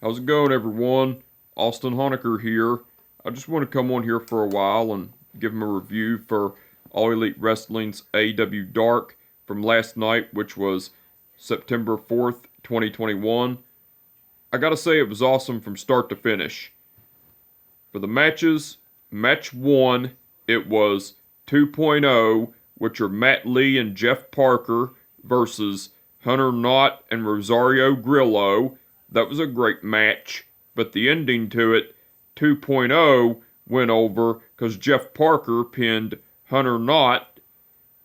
How's it going, everyone? Austin Honecker here. I just want to come on here for a while and give him a review for All Elite Wrestling's AEW Dark from last night, which was September 4th, 2021. I gotta say, it was awesome from start to finish. For the matches, match 1, it was 2.0, which are Matt Lee and Jeff Parker versus Hunter Knott and Rosario Grillo. That was a great match, but the ending to it, 2.0, went over because Jeff Parker pinned Hunter Knott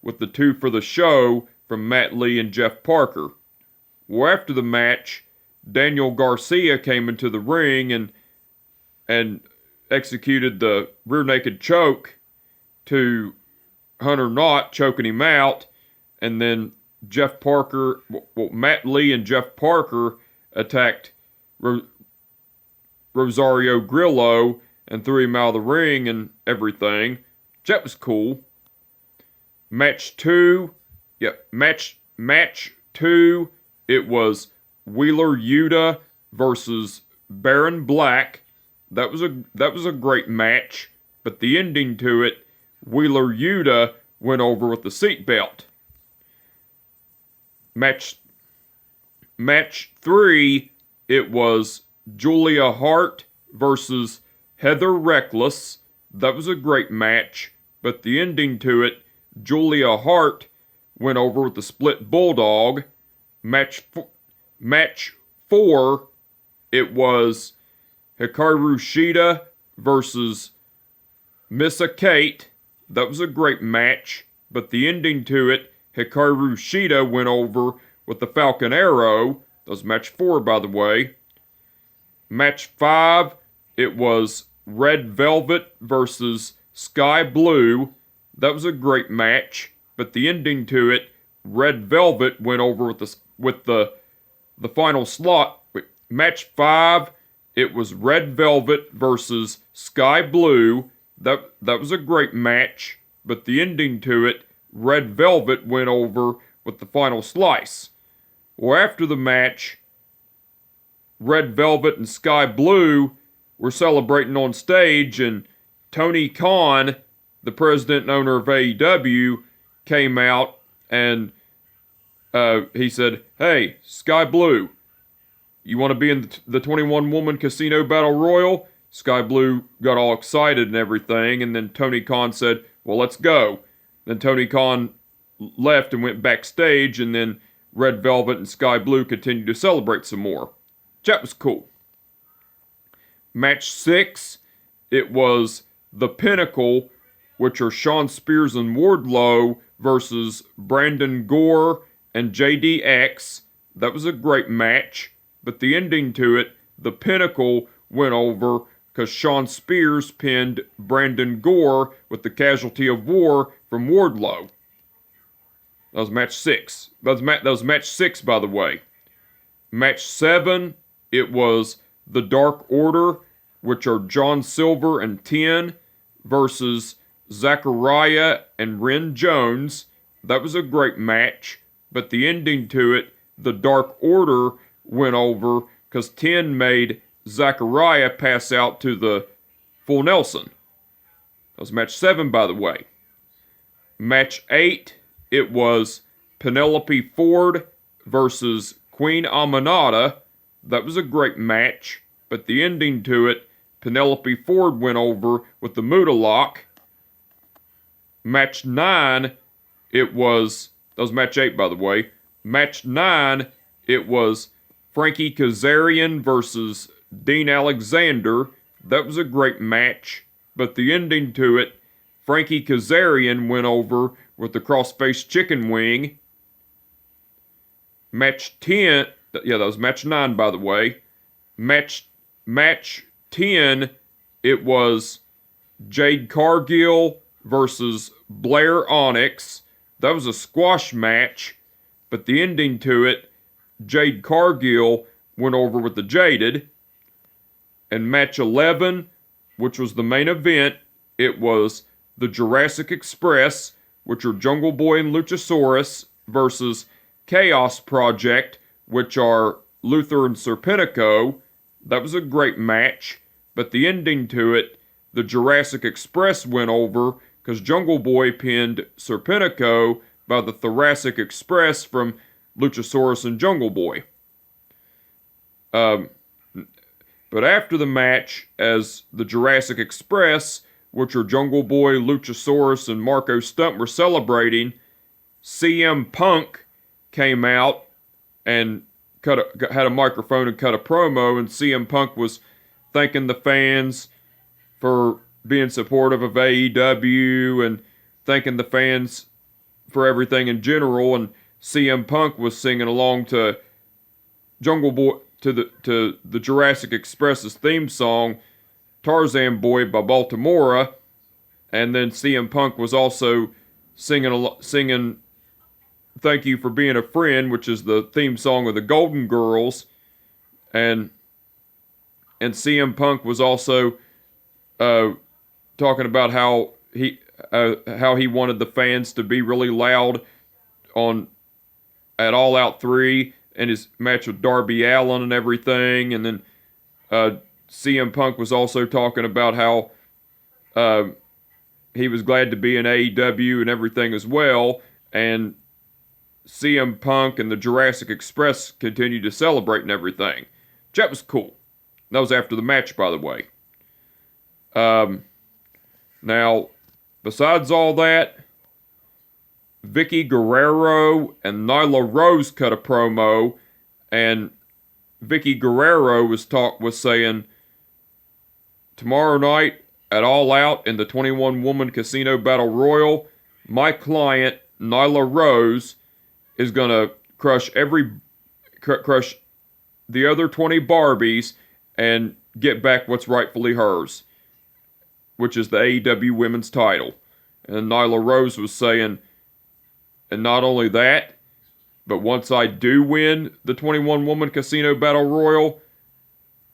with the 2 for the show from Matt Lee and Jeff Parker. Well, after the match, Daniel Garcia came into the ring and executed the rear naked choke to Hunter Knott, choking him out, and then Matt Lee and Jeff Parker attacked Rosario Grillo and threw him out of the ring and everything. That was cool. Match 2, it was Wheeler Yuta versus Baron Black. That was a great match, but the ending to it, Wheeler Yuta went over with the seatbelt. Match 3, it was Julia Hart versus Heather Reckless. That was a great match, but the ending to it, Julia Hart went over with the split bulldog. Match 4, it was Hikaru Shida versus Missa Kate. That was a great match, but the ending to it, Hikaru Shida went over with the Falcon Arrow. That was match 4, by the way. Match 5, it was Red Velvet versus Sky Blue. That was a great match, but the ending to it, Red Velvet went over with the final slot. Match 5, it was Red Velvet versus Sky Blue. That was a great match, but the ending to it, Red Velvet went over with the final slice. Well, after the match, Red Velvet and Sky Blue were celebrating on stage, and Tony Khan, the president and owner of AEW, came out and he said, "Hey, Sky Blue, you want to be in the 21-woman casino battle royal?" Sky Blue got all excited and everything, and then Tony Khan said, "Well, let's go." Then Tony Khan left and went backstage, and then Red Velvet and Sky Blue continued to celebrate some more. That was cool. Match 6, it was the Pinnacle, which are Shawn Spears and Wardlow versus Brandon Gore and JDX. That was a great match, but the ending to it, the Pinnacle went over because Shawn Spears pinned Brandon Gore with the Casualty of War from Wardlow. That was match 6. That was match 6, by the way. Match 7, it was the Dark Order, which are John Silver and 10 versus Zachariah and Ren Jones. That was a great match, but the ending to it, the Dark Order went over because 10 made Zachariah pass out to the full Nelson. That was match 7, by the way. Match 8, it was Penelope Ford versus Queen Aminata. That was a great match, but the ending to it, Penelope Ford went over with the Muda Lock. Match 9, that was match 8, by the way. Match 9, it was Frankie Kazarian versus Dean Alexander. That was a great match, but the ending to it, Frankie Kazarian went over with the Crossface chicken wing. Match 10, that was match 9, by the way. Match 10, it was Jade Cargill versus Blair Onyx. That was a squash match, but the ending to it, Jade Cargill went over with the Jaded. And match 11, which was the main event, it was the Jurassic Express, which are Jungle Boy and Luchasaurus, versus Chaos Project, which are Luther and Serpentico. That was a great match, but the ending to it, the Jurassic Express went over because Jungle Boy pinned Serpentico by the Thoracic Express from Luchasaurus and Jungle Boy. But after the match, as the Jurassic Express, which are Jungle Boy, Luchasaurus, and Marco Stunt, were celebrating, CM Punk came out and had a microphone and cut a promo, and CM Punk was thanking the fans for being supportive of AEW and thanking the fans for everything in general, and CM Punk was singing along to Jungle Boy, to the Jurassic Express's theme song, Tarzan Boy by Baltimora, and then CM Punk was also singing Thank You for Being a Friend, which is the theme song of the Golden Girls, and CM Punk was also talking about how he wanted the fans to be really loud at All Out 3 and his match with Darby Allin and everything. And then CM Punk was also talking about how he was glad to be in AEW and everything as well. And CM Punk and the Jurassic Express continued to celebrate and everything. That was cool. That was after the match, by the way. Now, besides all that, Vickie Guerrero and Nyla Rose cut a promo, and Vickie Guerrero was saying, tomorrow night at All Out in the 21-woman Casino Battle Royal, my client, Nyla Rose, is going to crush the other 20 Barbies and get back what's rightfully hers, which is the AEW Women's title. And Nyla Rose was saying, and not only that, but once I do win the 21-woman Casino Battle Royal,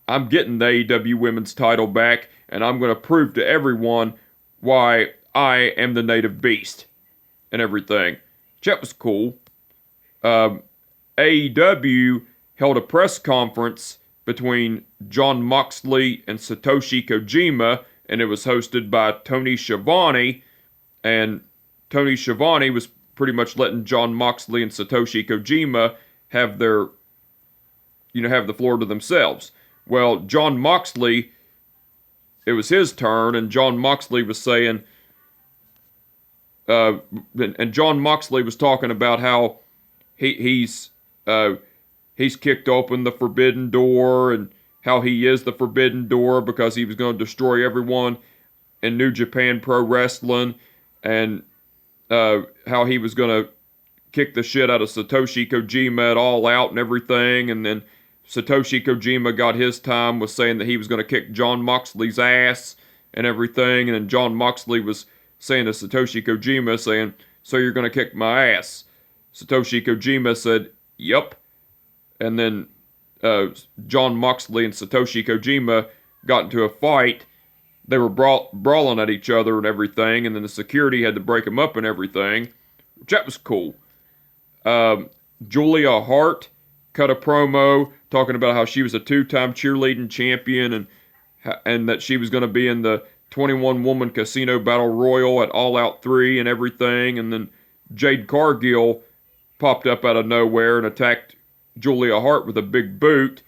I'm getting the AEW Women's title back, and I'm going to prove to everyone why I am the native beast and everything. That was cool. AEW held a press conference between Jon Moxley and Satoshi Kojima, and it was hosted by Tony Schiavone, and Tony Schiavone was pretty much letting Jon Moxley and Satoshi Kojima have the floor to themselves. Well, Jon Moxley, it was his turn, and Jon Moxley was saying, and Jon Moxley was talking about how he's kicked open the forbidden door, and how he is the forbidden door because he was going to destroy everyone in New Japan Pro Wrestling, and how he was going to kick the shit out of Satoshi Kojima at All Out and everything. And then Satoshi Kojima got his time, was saying that he was going to kick Jon Moxley's ass and everything. And then Jon Moxley was saying to Satoshi Kojima, saying, so you're going to kick my ass? Satoshi Kojima said, yep. And then Jon Moxley and Satoshi Kojima got into a fight. They were brawling at each other and everything, and then the security had to break them up and everything. That was cool. Julia Hart cut a promo talking about how she was a 2-time cheerleading champion, and that she was going to be in the 21-woman Casino Battle Royal at All Out 3 and everything. And then Jade Cargill popped up out of nowhere and attacked Julia Hart with a big boot,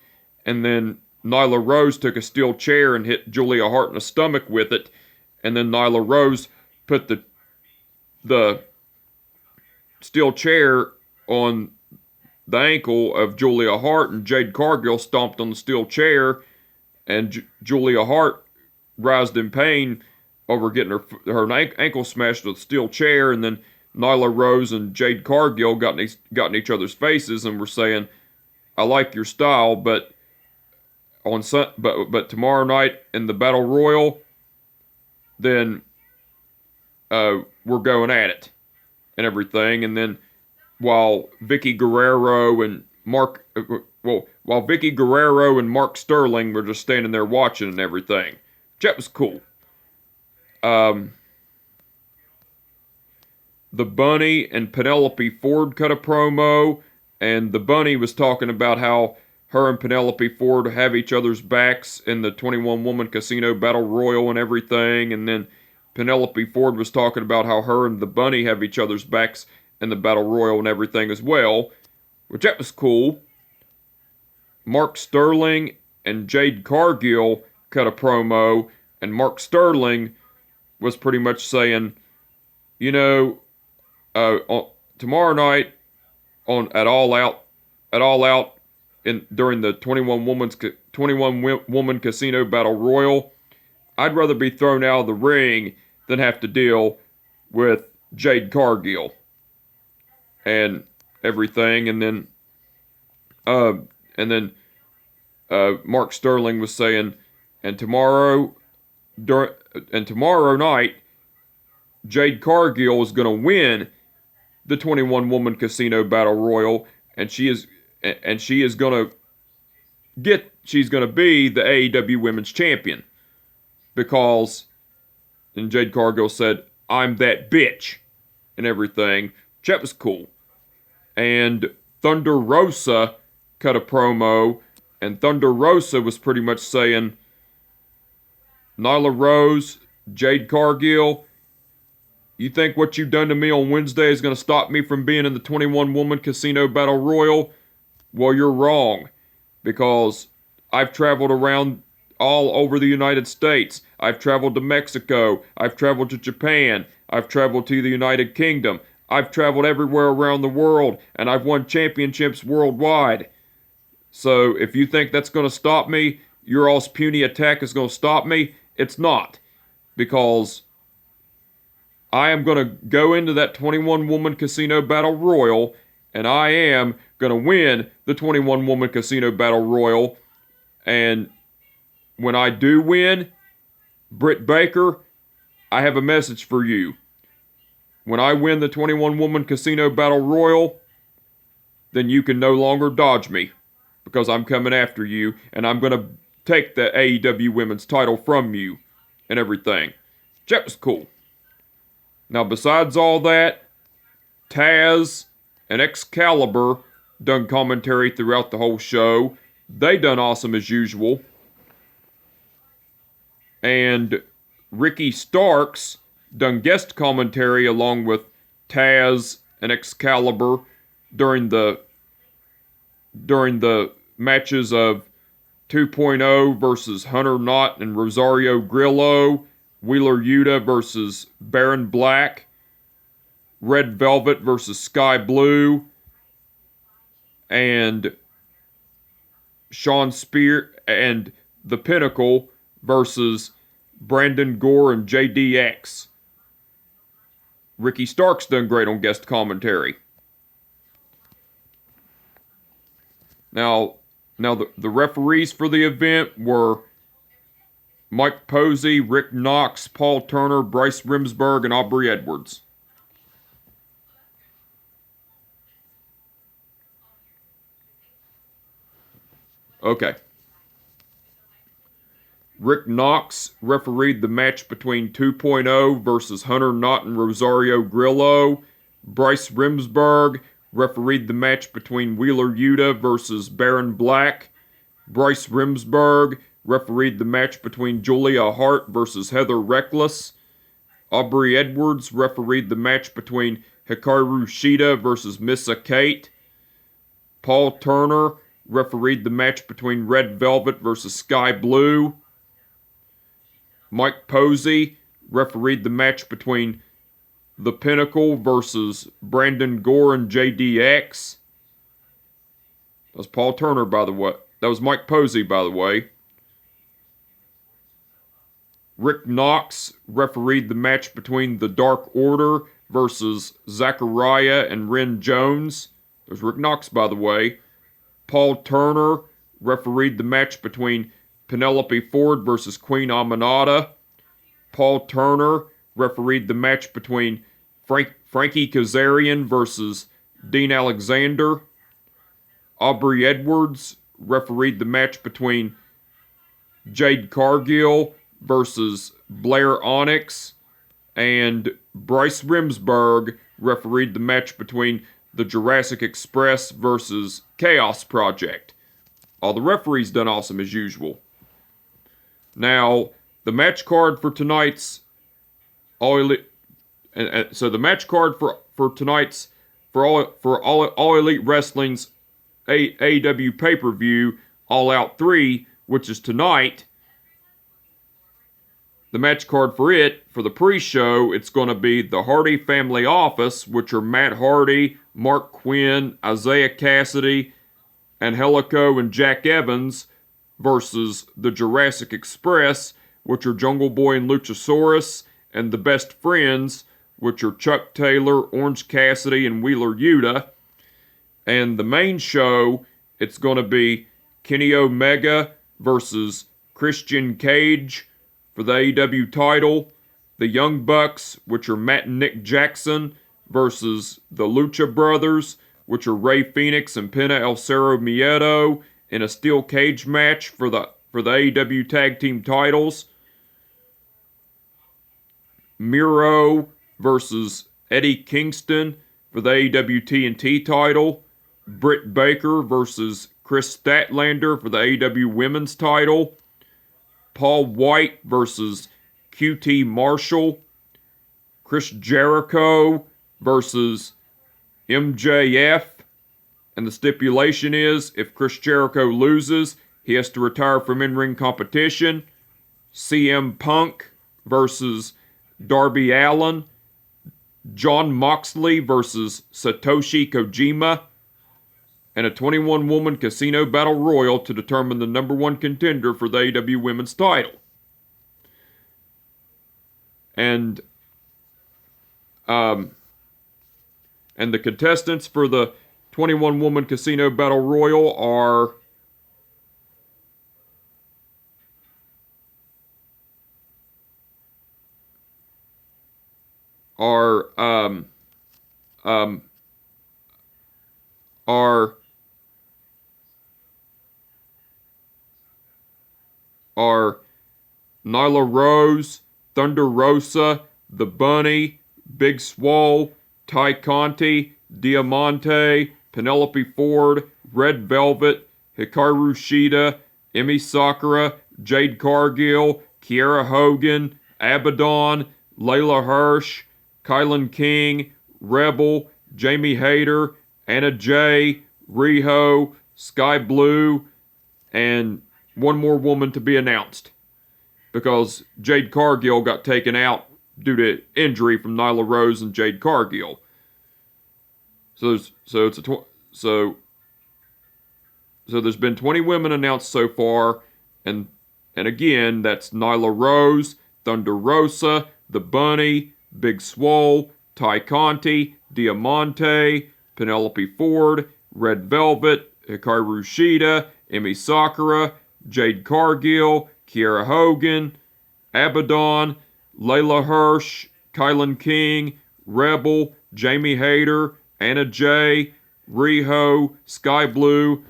and then Nyla Rose took a steel chair and hit Julia Hart in the stomach with it, and then Nyla Rose put the steel chair on the ankle of Julia Hart, and Jade Cargill stomped on the steel chair, and Julia Hart writhed in pain over getting her ankle smashed with a steel chair, and then Nyla Rose and Jade Cargill got in each other's faces and were saying, I like your style, but tomorrow night in the Battle Royal, then we're going at it and everything. And then while Vickie Guerrero and Mark Sterling were just standing there watching and everything. That was cool. The Bunny and Penelope Ford cut a promo, and the Bunny was talking about how her and Penelope Ford have each other's backs in the 21-woman casino battle royal and everything. And then Penelope Ford was talking about how her and the Bunny have each other's backs in the battle royal and everything as well, which that was cool. Mark Sterling and Jade Cargill cut a promo, and Mark Sterling was pretty much saying, tomorrow night at All Out during the 21-woman casino battle royal, I'd rather be thrown out of the ring than have to deal with Jade Cargill and everything. And then Mark Sterling was saying, and tomorrow night, Jade Cargill is going to win the 21-woman casino battle royal, and she's going to be the AEW Women's Champion, because, and Jade Cargill said, "I'm that bitch," and everything. That was cool. And Thunder Rosa cut a promo, and Thunder Rosa was pretty much saying, "Nyla Rose, Jade Cargill, you think what you've done to me on Wednesday is going to stop me from being in the 21-woman casino battle royal? Well, you're wrong, because I've traveled around all over the United States. I've traveled to Mexico. I've traveled to Japan. I've traveled to the United Kingdom. I've traveled everywhere around the world, and I've won championships worldwide. So if you think that's going to stop me, your all's puny attack is going to stop me, it's not. Because I am going to go into that 21-woman casino battle royal, and I am going to win the 21-woman casino battle royal. And when I do win, Britt Baker, I have a message for you. When I win the 21-woman casino battle royal, then you can no longer dodge me, because I'm coming after you, and I'm going to take the AEW Women's title from you and everything." That was cool. Now, besides all that, Taz and Excalibur done commentary throughout the whole show. They done awesome as usual. And Ricky Starks done guest commentary along with Taz and Excalibur during the matches of 2.0 versus Hunter Knott and Rosario Grillo, Wheeler Yuta versus Baron Black, Red Velvet versus Sky Blue, and Sean Spear and the Pinnacle versus Brandon Gore and JDX. Ricky Starks done great on guest commentary. Now the referees for the event were Mike Posey, Rick Knox, Paul Turner, Bryce Remsburg, and Aubrey Edwards. Okay. Rick Knox refereed the match between 2.0 versus Hunter Knott and Rosario Grillo. Bryce Remsburg refereed the match between Wheeler Yuta versus Baron Black. Bryce Remsburg refereed the match between Julia Hart versus Heather Reckless. Aubrey Edwards refereed the match between Hikaru Shida versus Missa Kate. Paul Turner refereed the match between Red Velvet versus Sky Blue. Mike Posey refereed the match between The Pinnacle versus Brandon Gore and JDX. That was Paul Turner, by the way. That was Mike Posey, by the way. Rick Knox refereed the match between The Dark Order versus Zachariah and Ren Jones. There's Rick Knox, by the way. Paul Turner refereed the match between Penelope Ford versus Queen Aminata. Paul Turner refereed the match between Frankie Kazarian versus Dean Alexander. Aubrey Edwards refereed the match between Jade Cargill versus Blair Onyx. And Bryce Remsburg refereed the match between the Jurassic Express versus Chaos Project. All the referees done awesome as usual. Now, the match card for tonight's All Elite, so the match card for tonight's All Elite Wrestling's AEW pay-per-view, All Out 3, which is tonight. The match card for it, for the pre-show, it's going to be the Hardy Family Office, which are Matt Hardy, Mark Quinn, Isaiah Cassidy, Angelico and Jack Evans, versus the Jurassic Express, which are Jungle Boy and Luchasaurus, and the Best Friends, which are Chuck Taylor, Orange Cassidy, and Wheeler Yuta. And the main show, it's going to be Kenny Omega versus Christian Cage for the AEW title. The Young Bucks, which are Matt and Nick Jackson, versus the Lucha Brothers, which are Rey Fenix and Penta El Cerro Miedo, in a steel cage match for the AEW Tag Team titles. Miro versus Eddie Kingston for the AEW TNT title. Britt Baker versus Chris Statlander for the AEW Women's title. Paul White versus QT Marshall. Chris Jericho versus MJF. And the stipulation is, if Chris Jericho loses, he has to retire from in-ring competition. CM Punk versus Darby Allin. Jon Moxley versus Satoshi Kojima. And a 21-woman casino battle royal to determine the number one contender for the AEW Women's title. And the contestants for the 21-woman casino battle royal are Nyla Rose, Thunder Rosa, The Bunny, Big Swole, Ty Conti, Diamante, Penelope Ford, Red Velvet, Hikaru Shida, Emi Sakura, Jade Cargill, Kiera Hogan, Abaddon, Layla Hirsch, Kylan King, Rebel, Jamie Hayter, Anna Jay, Riho, Sky Blue, and one more woman to be announced. Because Jade Cargill got taken out due to injury from Nyla Rose and Jade Cargill. So there's been 20 women announced so far, and again, that's Nyla Rose, Thunder Rosa, The Bunny, Big Swole, Ty Conti, Diamante, Penelope Ford, Red Velvet, Hikaru Shida, Emi Sakura, Jade Cargill, Kiera Hogan, Abaddon, Layla Hirsch, Kylan King, Rebel, Jamie Hayter, Anna Jay, Riho, Sky Blue,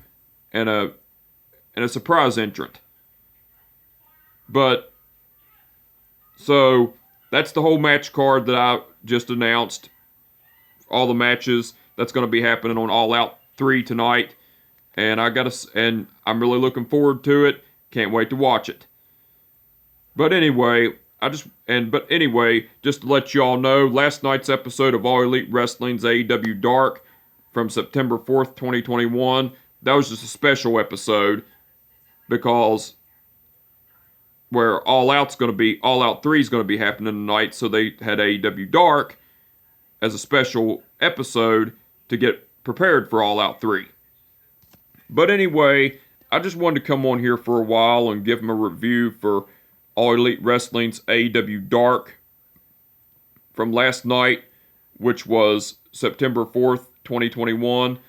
and a surprise entrant. But, so, that's the whole match card that I just announced. All the matches that's going to be happening on All Out 3 tonight. And I'm really looking forward to it. Can't wait to watch it. But anyway, just to let y'all know, last night's episode of All Elite Wrestling's AEW Dark from September 4th, 2021, that was just a special episode because where All Out 3 is going to be happening tonight, so they had AEW Dark as a special episode to get prepared for All Out 3. But anyway, I just wanted to come on here for a while and give them a review for All Elite Wrestling's AEW Dark from last night, which was September 4th, 2021.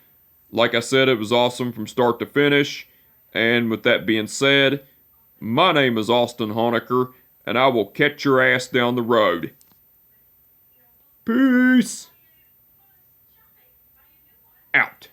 Like I said, it was awesome from start to finish. And with that being said, my name is Austin Honecker, and I will catch your ass down the road. Peace! Out.